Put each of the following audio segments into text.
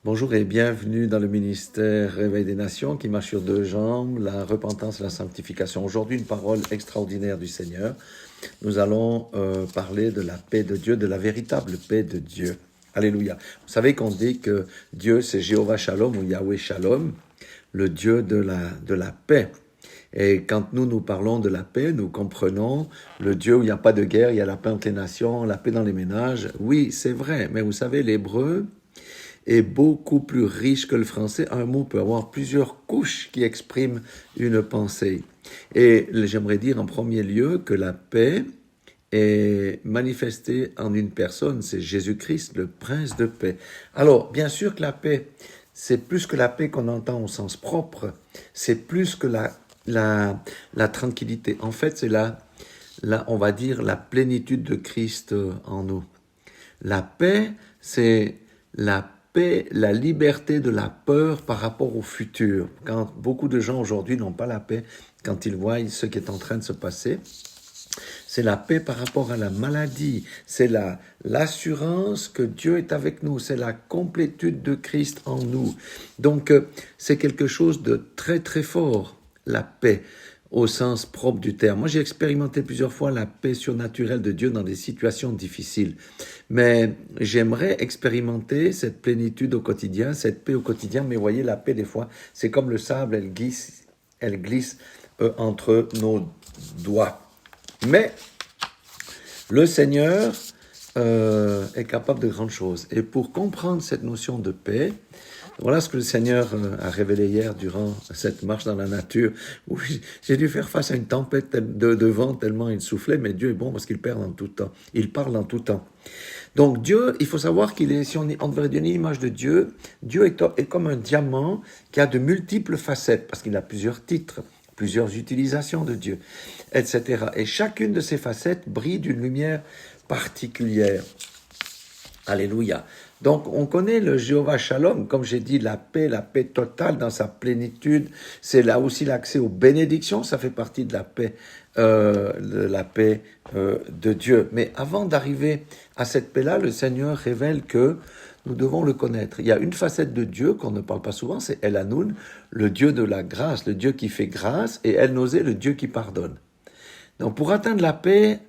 Bonjour et bienvenue dans le ministère Réveil des Nations qui marche sur deux jambes, la repentance et la sanctification. Aujourd'hui, une parole extraordinaire du Seigneur. Nous allons parler de la paix de Dieu, de la véritable paix de Dieu. Alléluia. Vous savez qu'on dit que Dieu, c'est Jéhovah Shalom ou Yahweh Shalom, le Dieu de la paix. Et quand nous parlons de la paix, nous comprenons le Dieu où il n'y a pas de guerre, il y a la paix entre les nations, la paix dans les ménages. Oui, c'est vrai, mais vous savez, l'hébreu est beaucoup plus riche que le français. Un mot peut avoir plusieurs couches qui expriment une pensée. Et j'aimerais dire en premier lieu que la paix est manifestée en une personne, c'est Jésus-Christ, le prince de paix. Alors, bien sûr que la paix, c'est plus que la paix qu'on entend au sens propre, c'est plus que la tranquillité. En fait, c'est on va dire, la plénitude de Christ en nous. La paix, c'est la paix, la liberté de la peur par rapport au futur. Quand beaucoup de gens aujourd'hui n'ont pas la paix, quand ils voient ce qui est en train de se passer, c'est la paix par rapport à la maladie, c'est l'assurance que Dieu est avec nous, c'est la complétude de Christ en nous. Donc, c'est quelque chose de très très fort, la paix au sens propre du terme. Moi, j'ai expérimenté plusieurs fois la paix surnaturelle de Dieu dans des situations difficiles. Mais j'aimerais expérimenter cette plénitude au quotidien, cette paix au quotidien. Mais voyez, la paix, des fois, c'est comme le sable, elle glisse entre nos doigts. Mais le Seigneur est capable de grandes choses. Et pour comprendre cette notion de paix, voilà ce que le Seigneur a révélé hier durant cette marche dans la nature, où j'ai dû faire face à une tempête de vent tellement il soufflait, mais Dieu est bon parce qu'il parle en tout temps. Il parle en tout temps. Donc Dieu, il faut savoir qu'il est, si on devrait donner l'image de Dieu, Dieu est comme un diamant qui a de multiples facettes, parce qu'il a plusieurs titres, plusieurs utilisations de Dieu, etc. Et chacune de ces facettes brille d'une lumière particulière. Alléluia. Donc, on connaît le Jéhovah Shalom, comme j'ai dit, la paix totale dans sa plénitude. C'est là aussi l'accès aux bénédictions, ça fait partie de la paix de Dieu. Mais avant d'arriver à cette paix-là, le Seigneur révèle que nous devons le connaître. Il y a une facette de Dieu qu'on ne parle pas souvent, c'est El Hanoun, le Dieu de la grâce, le Dieu qui fait grâce, et El Nosé, le Dieu qui pardonne. Donc, pour atteindre la paix,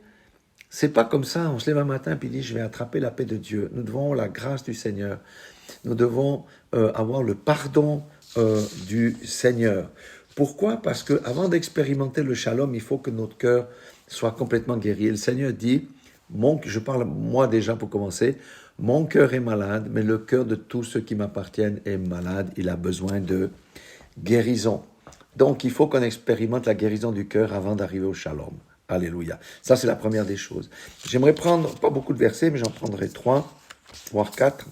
c'est pas comme ça, on se lève un matin et dit je vais attraper la paix de Dieu. Nous devons la grâce du Seigneur. Nous devons avoir le pardon du Seigneur. Pourquoi? Parce que avant d'expérimenter le shalom, il faut que notre cœur soit complètement guéri. Et le Seigneur dit, je parle moi déjà pour commencer, mon cœur est malade, mais le cœur de tous ceux qui m'appartiennent est malade. Il a besoin de guérison. Donc il faut qu'on expérimente la guérison du cœur avant d'arriver au shalom. Alléluia. Ça, c'est la première des choses. J'aimerais prendre, pas beaucoup de versets, mais j'en prendrai 3, voire 4.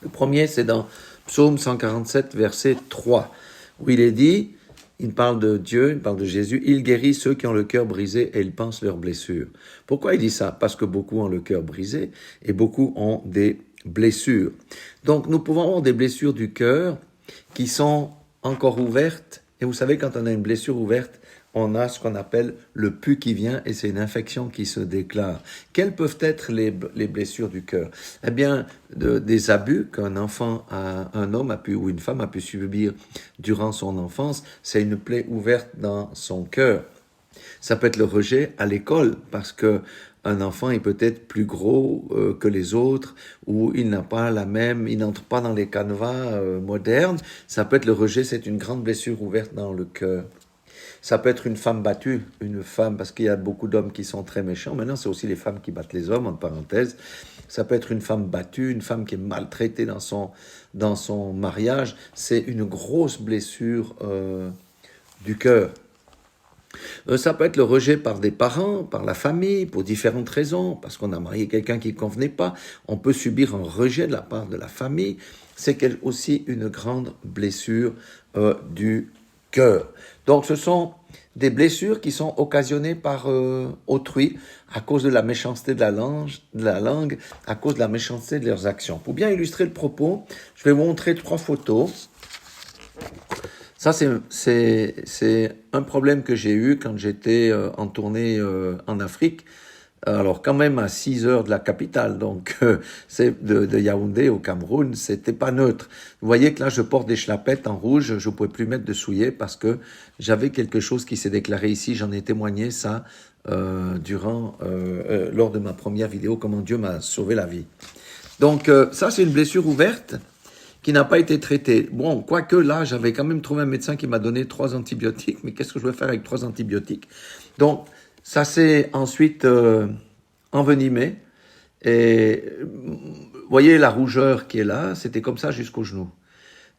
Le premier, c'est dans Psaume 147, verset 3, où il est dit, il parle de Dieu, il parle de Jésus, il guérit ceux qui ont le cœur brisé et ils pensent leurs blessures. Pourquoi il dit ça? Parce que beaucoup ont le cœur brisé et beaucoup ont des blessures. Donc, nous pouvons avoir des blessures du cœur qui sont encore ouvertes. Et vous savez, quand on a une blessure ouverte, on a ce qu'on appelle le pus qui vient et c'est une infection qui se déclare. Quelles peuvent être les blessures du cœur? Eh bien, des abus qu'un homme a pu ou une femme a pu subir durant son enfance, c'est une plaie ouverte dans son cœur. Ça peut être le rejet à l'école parce que un enfant est peut-être plus gros que les autres ou il n'entre pas dans les canevas modernes. Ça peut être le rejet, c'est une grande blessure ouverte dans le cœur. Ça peut être une femme battue, parce qu'il y a beaucoup d'hommes qui sont très méchants. Maintenant, c'est aussi les femmes qui battent les hommes, entre parenthèses. Ça peut être une femme battue, une femme qui est maltraitée dans son mariage. C'est une grosse blessure du cœur. Ça peut être le rejet par des parents, par la famille, pour différentes raisons, parce qu'on a marié quelqu'un qui ne convenait pas. On peut subir un rejet de la part de la famille. C'est aussi une grande blessure du cœur. Donc ce sont des blessures qui sont occasionnées par autrui à cause de la méchanceté de la langue, à cause de la méchanceté de leurs actions. Pour bien illustrer le propos, je vais vous montrer 3 photos. Ça, c'est un problème que j'ai eu quand j'étais en tournée en Afrique. Alors quand même à 6 heures de la capitale, donc c'est de Yaoundé au Cameroun, c'était pas neutre. Vous voyez que là je porte des chlapettes en rouge, je pouvais plus mettre de souliers parce que j'avais quelque chose qui s'est déclaré ici, j'en ai témoigné ça lors de ma première vidéo, comment Dieu m'a sauvé la vie. Donc ça c'est une blessure ouverte qui n'a pas été traitée. Bon, quoique là, j'avais quand même trouvé un médecin qui m'a donné 3 antibiotiques, mais qu'est-ce que je vais faire avec 3 antibiotiques? Donc, ça s'est ensuite envenimé, et vous voyez la rougeur qui est là, c'était comme ça jusqu'au genou.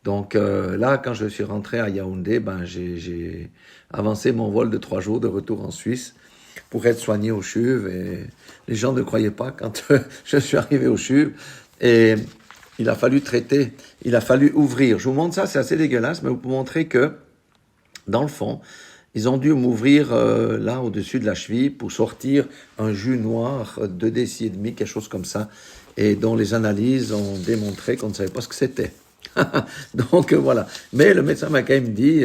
Donc là, quand je suis rentré à Yaoundé, j'ai avancé mon vol de 3 jours de retour en Suisse pour être soigné au CHUV, et les gens ne croyaient pas quand je suis arrivé au CHUV, et il a fallu traiter, il a fallu ouvrir. Je vous montre ça, c'est assez dégueulasse, mais pour montrer que, dans le fond, ils ont dû m'ouvrir là, au-dessus de la cheville, pour sortir un jus noir, 2 décis et demi, quelque chose comme ça, et dont les analyses ont démontré qu'on ne savait pas ce que c'était. Donc voilà. Mais le médecin m'a quand même dit,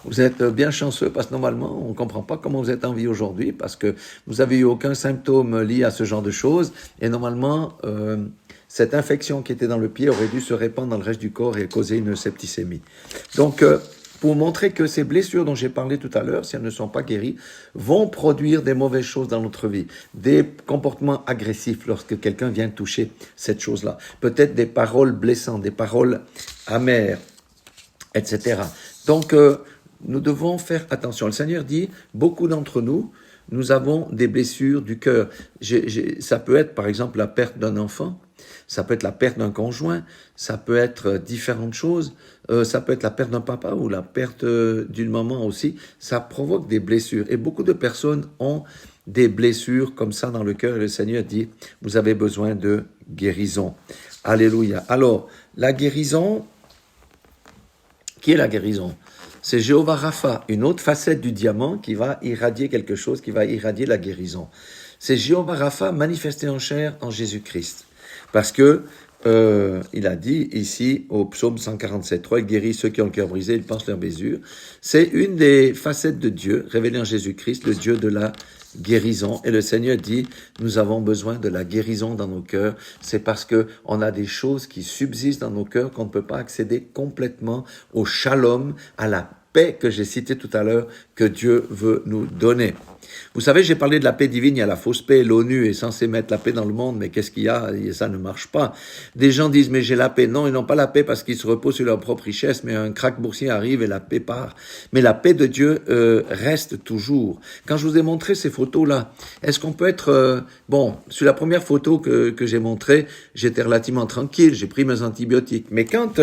vous êtes bien chanceux, parce que normalement, on ne comprend pas comment vous êtes en vie aujourd'hui, parce que vous n'avez eu aucun symptôme lié à ce genre de choses, et normalement, cette infection qui était dans le pied aurait dû se répandre dans le reste du corps et causer une septicémie. Donc, pour montrer que ces blessures dont j'ai parlé tout à l'heure, si elles ne sont pas guéries, vont produire des mauvaises choses dans notre vie, des comportements agressifs lorsque quelqu'un vient toucher cette chose-là, peut-être des paroles blessantes, des paroles amères, etc. Donc, nous devons faire attention. Le Seigneur dit, beaucoup d'entre nous, nous avons des blessures du cœur. Ça peut être, par exemple, la perte d'un enfant, ça peut être la perte d'un conjoint, ça peut être différentes choses, ça peut être la perte d'un papa ou la perte d'une maman aussi. Ça provoque des blessures. Et beaucoup de personnes ont des blessures comme ça dans le cœur. Et le Seigneur dit, vous avez besoin de guérison. Alléluia. Alors, la guérison, qui est la guérison? C'est Jéhovah Rapha, une autre facette du diamant qui va irradier quelque chose, qui va irradier la guérison. C'est Jéhovah Rapha manifesté en chair en Jésus-Christ. Parce que il a dit ici au psaume 147:3, il guérit ceux qui ont le cœur brisé, il pense leur blessure. C'est une des facettes de Dieu révélée en Jésus-Christ, le Dieu de la guérison. Et le Seigneur dit, nous avons besoin de la guérison dans nos cœurs. C'est parce que on a des choses qui subsistent dans nos cœurs qu'on ne peut pas accéder complètement au shalom, à la paix que j'ai citée tout à l'heure, que Dieu veut nous donner. Vous savez, j'ai parlé de la paix divine, il y a la fausse paix, l'ONU est censée mettre la paix dans le monde, mais qu'est-ce qu'il y a? Ça ne marche pas. Des gens disent, mais j'ai la paix. Non, ils n'ont pas la paix parce qu'ils se reposent sur leur propre richesse, mais un krach boursier arrive et la paix part. Mais la paix de Dieu reste toujours. Quand je vous ai montré ces photos-là, est-ce qu'on peut être... sur la première photo que j'ai montrée, j'étais relativement tranquille, j'ai pris mes antibiotiques. Mais quand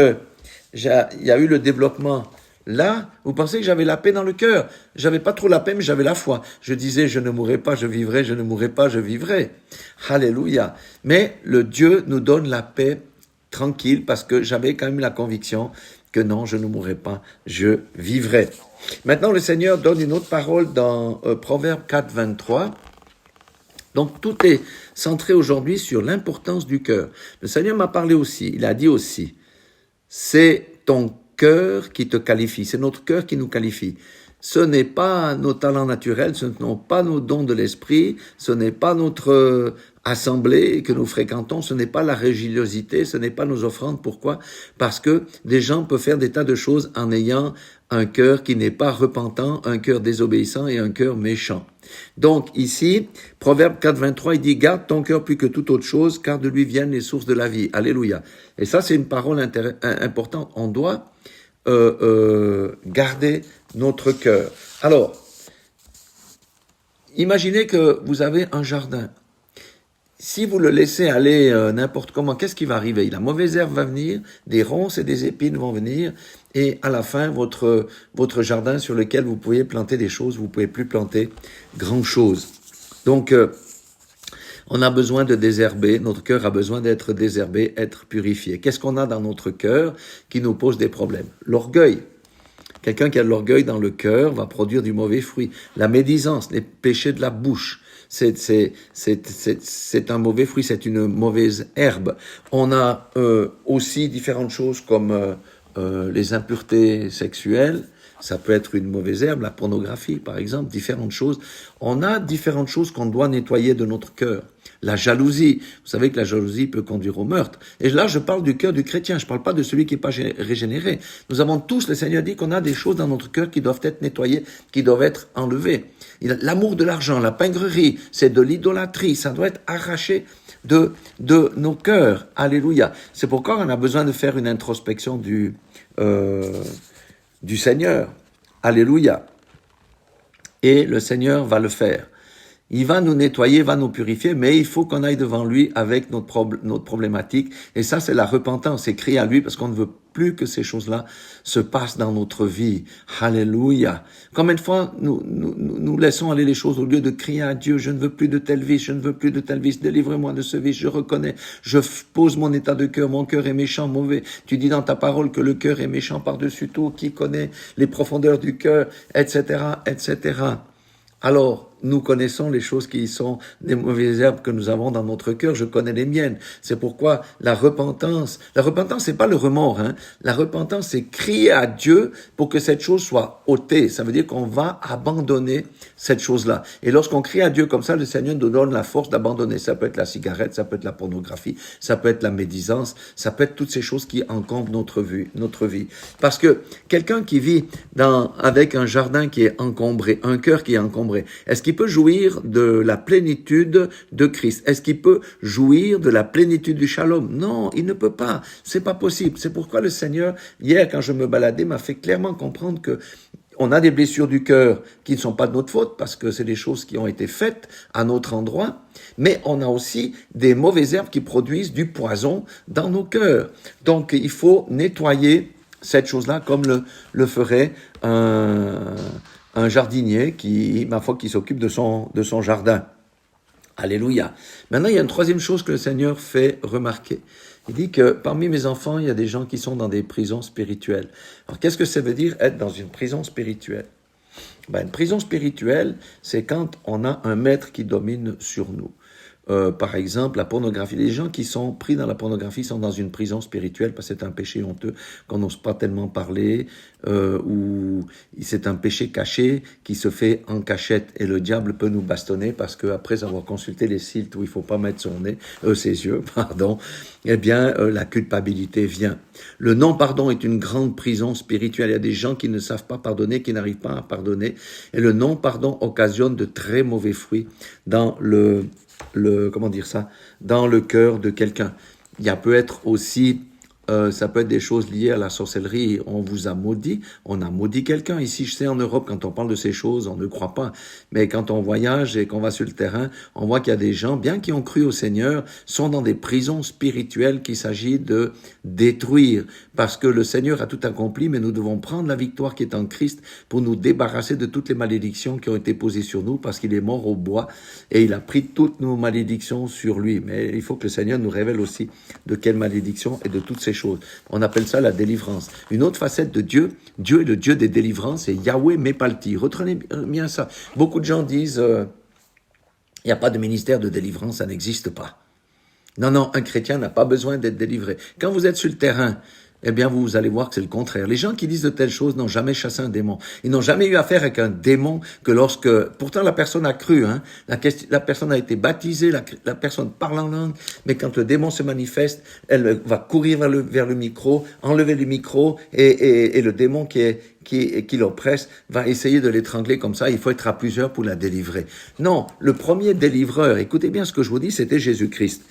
il y a eu le développement... Là, vous pensez que j'avais la paix dans le cœur. J'avais pas trop la paix, mais j'avais la foi. Je disais, je ne mourrai pas, je vivrai, je ne mourrai pas, je vivrai. Alléluia. Mais le Dieu nous donne la paix tranquille parce que j'avais quand même la conviction que non, je ne mourrai pas, je vivrai. Maintenant, le Seigneur donne une autre parole dans Proverbe 4:23. Donc, tout est centré aujourd'hui sur l'importance du cœur. Le Seigneur m'a parlé aussi, il a dit aussi, c'est ton cœur qui te qualifie, c'est notre cœur qui nous qualifie. Ce n'est pas nos talents naturels, ce ne sont pas nos dons de l'esprit, ce n'est pas notre assemblée que nous fréquentons, ce n'est pas la religiosité, ce n'est pas nos offrandes. Pourquoi? Parce que des gens peuvent faire des tas de choses en ayant un cœur qui n'est pas repentant, un cœur désobéissant et un cœur méchant. Donc ici, Proverbe 4:23, il dit « Garde ton cœur plus que toute autre chose, car de lui viennent les sources de la vie. » Alléluia. Et ça, c'est une parole importante. On doit garder notre cœur. Alors, imaginez que vous avez un jardin. Si vous le laissez aller n'importe comment, qu'est-ce qui va arriver? La mauvaise herbe va venir, des ronces et des épines vont venir, et à la fin, votre jardin sur lequel vous pouviez planter des choses, vous ne pouvez plus planter grand-chose. Donc, on a besoin de désherber, notre cœur a besoin d'être désherbé, être purifié. Qu'est-ce qu'on a dans notre cœur qui nous pose des problèmes? L'orgueil. Quelqu'un qui a de l'orgueil dans le cœur va produire du mauvais fruit. La médisance, les péchés de la bouche, c'est un mauvais fruit, c'est une mauvaise herbe. On a aussi différentes choses comme les impuretés sexuelles, Ça peut être une mauvaise herbe, la pornographie, par exemple, différentes choses. On a différentes choses qu'on doit nettoyer de notre cœur. La jalousie. Vous savez que la jalousie peut conduire au meurtre. Et là, je parle du cœur du chrétien. Je ne parle pas de celui qui n'est pas régénéré. Nous avons tous, le Seigneur dit qu'on a des choses dans notre cœur qui doivent être nettoyées, qui doivent être enlevées. L'amour de l'argent, la pingrerie, c'est de l'idolâtrie. Ça doit être arraché de nos cœurs. Alléluia. C'est pourquoi on a besoin de faire une introspection du Seigneur. Alléluia. Et le Seigneur va le faire. Il va nous nettoyer, va nous purifier, mais il faut qu'on aille devant lui avec notre problématique. Et ça, c'est la repentance. C'est crier à lui parce qu'on ne veut plus que ces choses-là se passent dans notre vie. Alléluia. Combien de fois nous laissons aller les choses au lieu de crier à Dieu, je ne veux plus de tel vice, je ne veux plus de tel vice, délivre-moi de ce vice, je reconnais, je pose mon état de cœur, mon cœur est méchant, mauvais. Tu dis dans ta parole que le cœur est méchant par-dessus tout, qui connaît les profondeurs du cœur, etc., etc. Alors, nous connaissons les choses qui sont des mauvaises herbes que nous avons dans notre cœur. Je connais les miennes. C'est pourquoi la repentance, c'est pas le remords, hein. La repentance, c'est crier à Dieu pour que cette chose soit ôtée. Ça veut dire qu'on va abandonner cette chose-là. Et lorsqu'on crie à Dieu comme ça, le Seigneur nous donne la force d'abandonner. Ça peut être la cigarette, ça peut être la pornographie, ça peut être la médisance, ça peut être toutes ces choses qui encombrent notre vie. Parce que quelqu'un qui vit avec un jardin qui est encombré, un cœur qui est encombré, est-ce qu'il peut jouir de la plénitude de Christ? Est-ce qu'il peut jouir de la plénitude du shalom? Non, il ne peut pas. C'est pas possible. C'est pourquoi le Seigneur, hier, quand je me baladais, m'a fait clairement comprendre que on a des blessures du cœur qui ne sont pas de notre faute parce que c'est des choses qui ont été faites à notre endroit, mais on a aussi des mauvaises herbes qui produisent du poison dans nos cœurs. Donc, il faut nettoyer cette chose-là comme le ferait un jardinier qui s'occupe de son jardin. Alléluia. Maintenant, il y a une troisième chose que le Seigneur fait remarquer. Il dit que parmi mes enfants, il y a des gens qui sont dans des prisons spirituelles. Alors, qu'est-ce que ça veut dire être dans une prison spirituelle? Une prison spirituelle, c'est quand on a un maître qui domine sur nous. Par exemple, la pornographie. Les gens qui sont pris dans la pornographie sont dans une prison spirituelle parce que c'est un péché honteux qu'on n'ose pas tellement parler, ou c'est un péché caché qui se fait en cachette et le diable peut nous bastonner parce que après avoir consulté les sites où il faut pas mettre ses yeux, eh bien la culpabilité vient. Le non-pardon est une grande prison spirituelle. Il y a des gens qui ne savent pas pardonner, qui n'arrivent pas à pardonner, et le non-pardon occasionne de très mauvais fruits dans dans le cœur de quelqu'un. Peut être aussi, ça peut être des choses liées à la sorcellerie. On vous a maudit, on a maudit quelqu'un. Ici, je sais, en Europe, quand on parle de ces choses, on ne croit pas. Mais quand on voyage et qu'on va sur le terrain, on voit qu'il y a des gens, bien qui ont cru au Seigneur, sont dans des prisons spirituelles qu'il s'agit de détruire. Parce que le Seigneur a tout accompli, mais nous devons prendre la victoire qui est en Christ pour nous débarrasser de toutes les malédictions qui ont été posées sur nous, parce qu'il est mort au bois et il a pris toutes nos malédictions sur lui. Mais il faut que le Seigneur nous révèle aussi de quelles malédictions et de toutes ces choses. On appelle ça la délivrance. Une autre facette de Dieu, Dieu est le Dieu des délivrances, c'est Yahweh Mepalti. Retenez bien ça. Beaucoup de gens disent, il n'y a pas de ministère de délivrance, ça n'existe pas. Non, un chrétien n'a pas besoin d'être délivré. Quand vous êtes sur le terrain, eh bien, vous allez voir que c'est le contraire. Les gens qui disent de telles choses n'ont jamais chassé un démon. Ils n'ont jamais eu affaire avec un démon que pourtant la personne a cru, hein. La personne a été baptisée, la personne parle en langue, mais quand le démon se manifeste, elle va courir vers le micro, enlever le micro, et le démon qui l'oppresse va essayer de l'étrangler comme ça. Il faut être à plusieurs pour la délivrer. Non, le premier délivreur, écoutez bien ce que je vous dis, c'était Jésus-Christ.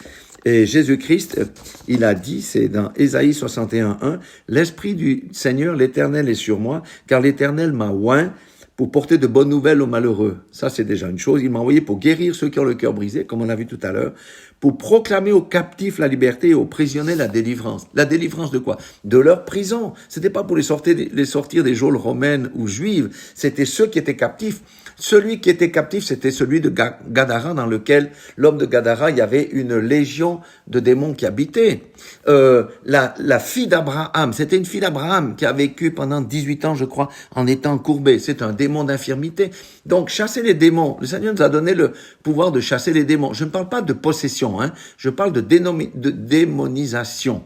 Et Jésus-Christ, il a dit, c'est dans Ésaïe 61:1, « L'Esprit du Seigneur, l'Éternel est sur moi, car l'Éternel m'a oint pour porter de bonnes nouvelles aux malheureux. » Ça, c'est déjà une chose. Il m'a envoyé pour guérir ceux qui ont le cœur brisé, comme on l'a vu tout à l'heure, pour proclamer aux captifs la liberté et aux prisonniers la délivrance. La délivrance de quoi? De leur prison. C'était pas pour les sortir des geôles romaines ou juives, c'était ceux qui étaient captifs. Celui qui était captif, c'était celui de Gadara, dans lequel l'homme de Gadara, il y avait une légion de démons qui habitaient. La fille d'Abraham, c'était une fille d'Abraham qui a vécu pendant 18 ans, je crois, en étant courbée. C'est un démon d'infirmité. Donc, chasser les démons. Le Seigneur nous a donné le pouvoir de chasser les démons. Je ne parle pas de possession, hein. Je parle de démonisation.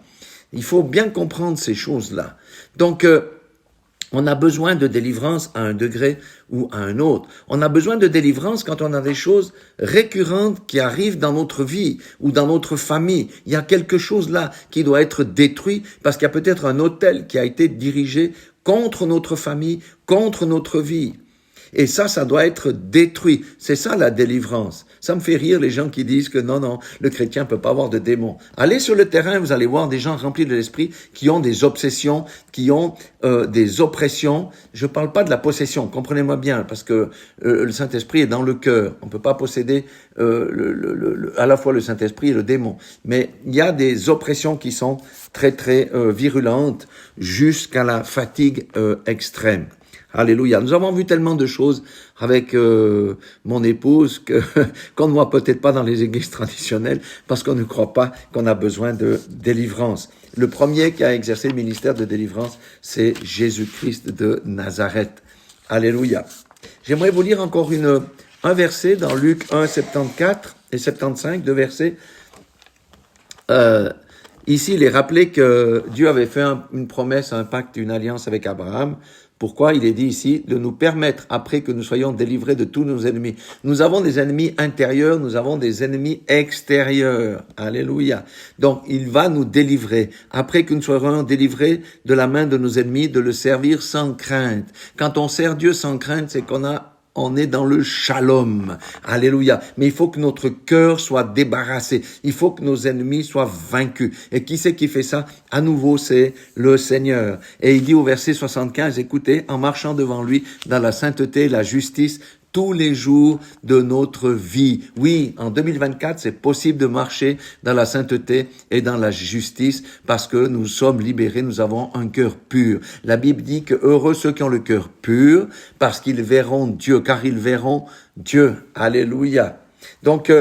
Il faut bien comprendre ces choses-là. Donc, On a besoin de délivrance à un degré ou à un autre. On a besoin de délivrance quand on a des choses récurrentes qui arrivent dans notre vie ou dans notre famille. Il y a quelque chose là qui doit être détruit parce qu'il y a peut-être un autel qui a été dirigé contre notre famille, contre notre vie. Et ça doit être détruit. C'est ça la délivrance. Ça me fait rire les gens qui disent que non, le chrétien peut pas avoir de démons. Allez sur le terrain, vous allez voir des gens remplis de l'esprit qui ont des obsessions, qui ont des oppressions. Je parle pas de la possession, comprenez-moi bien, parce que le Saint-Esprit est dans le cœur. On peut pas posséder à la fois le Saint-Esprit et le démon. Mais il y a des oppressions qui sont très virulentes jusqu'à la fatigue extrême. Alléluia. Nous avons vu tellement de choses avec mon épouse qu'on ne voit peut-être pas dans les églises traditionnelles parce qu'on ne croit pas qu'on a besoin de délivrance. Le premier qui a exercé le ministère de délivrance, c'est Jésus-Christ de Nazareth. Alléluia. J'aimerais vous lire encore un verset dans Luc 1, 74 et 75, deux versets. Ici, il est rappelé que Dieu avait fait une promesse, un pacte, une alliance avec Abraham. Pourquoi il est dit ici de nous permettre, après que nous soyons délivrés de tous nos ennemis. Nous avons des ennemis intérieurs, nous avons des ennemis extérieurs. Alléluia. Donc, il va nous délivrer. Après que nous soyons délivrés de la main de nos ennemis, de le servir sans crainte. Quand on sert Dieu sans crainte, c'est on est dans le shalom. Alléluia. Mais il faut que notre cœur soit débarrassé. Il faut que nos ennemis soient vaincus. Et qui c'est qui fait ça? À nouveau, c'est le Seigneur. Et il dit au verset 75, écoutez, en marchant devant lui dans la sainteté, la justice, tous les jours de notre vie. Oui, en 2024, c'est possible de marcher dans la sainteté et dans la justice parce que nous sommes libérés, nous avons un cœur pur. La Bible dit que heureux ceux qui ont le cœur pur parce qu'ils verront Dieu, car ils verront Dieu. Alléluia. Donc,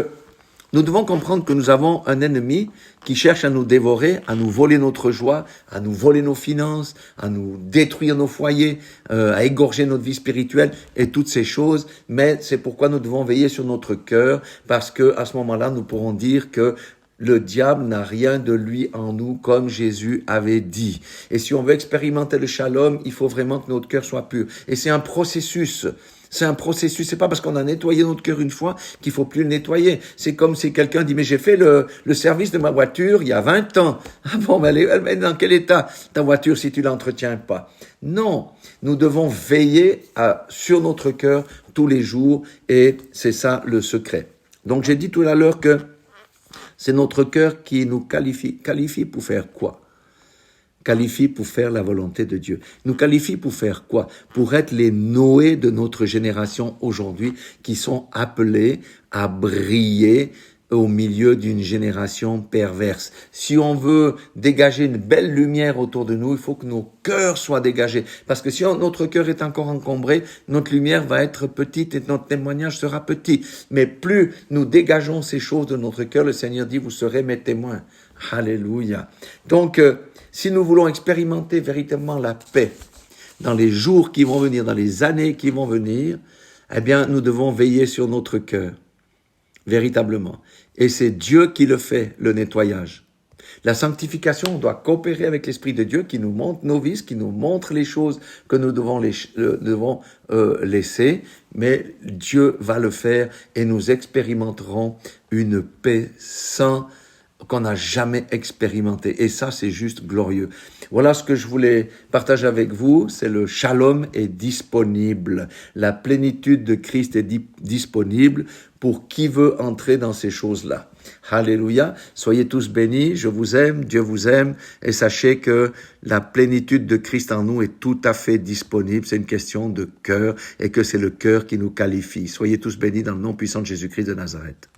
nous devons comprendre que nous avons un ennemi qui cherche à nous dévorer, à nous voler notre joie, à nous voler nos finances, à nous détruire nos foyers, à égorger notre vie spirituelle et toutes ces choses. Mais c'est pourquoi nous devons veiller sur notre cœur, parce que à ce moment-là, nous pourrons dire que le diable n'a rien de lui en nous, comme Jésus avait dit. Et si on veut expérimenter le shalom, il faut vraiment que notre cœur soit pur. Et c'est un processus. C'est un processus. C'est pas parce qu'on a nettoyé notre cœur une fois qu'il faut plus le nettoyer. C'est comme si quelqu'un dit, mais j'ai fait le service de ma voiture il y a 20 ans. Ah bon, mais elle est dans quel état ta voiture si tu l'entretiens pas? Non. Nous devons veiller sur notre cœur tous les jours et c'est ça le secret. Donc j'ai dit tout à l'heure que c'est notre cœur qui nous qualifie. Qualifie pour faire quoi? Qualifie pour faire la volonté de Dieu. Nous qualifie pour faire quoi? Pour être les Noé de notre génération aujourd'hui qui sont appelés à briller au milieu d'une génération perverse. Si on veut dégager une belle lumière autour de nous, il faut que nos cœurs soient dégagés. Parce que si notre cœur est encore encombré, notre lumière va être petite et notre témoignage sera petit. Mais plus nous dégageons ces choses de notre cœur, le Seigneur dit, vous serez mes témoins. Alléluia. Donc, si nous voulons expérimenter véritablement la paix dans les jours qui vont venir, dans les années qui vont venir, eh bien, nous devons veiller sur notre cœur, véritablement. Et c'est Dieu qui le fait, le nettoyage. La sanctification, on doit coopérer avec l'Esprit de Dieu qui nous montre nos vices, qui nous montre les choses que nous devons laisser, mais Dieu va le faire et nous expérimenterons une paix qu'on n'a jamais expérimenté. Et ça, c'est juste glorieux. Voilà ce que je voulais partager avec vous. C'est le shalom est disponible. La plénitude de Christ est disponible pour qui veut entrer dans ces choses-là. Alléluia. Soyez tous bénis. Je vous aime. Dieu vous aime. Et sachez que la plénitude de Christ en nous est tout à fait disponible. C'est une question de cœur et que c'est le cœur qui nous qualifie. Soyez tous bénis dans le nom puissant de Jésus-Christ de Nazareth.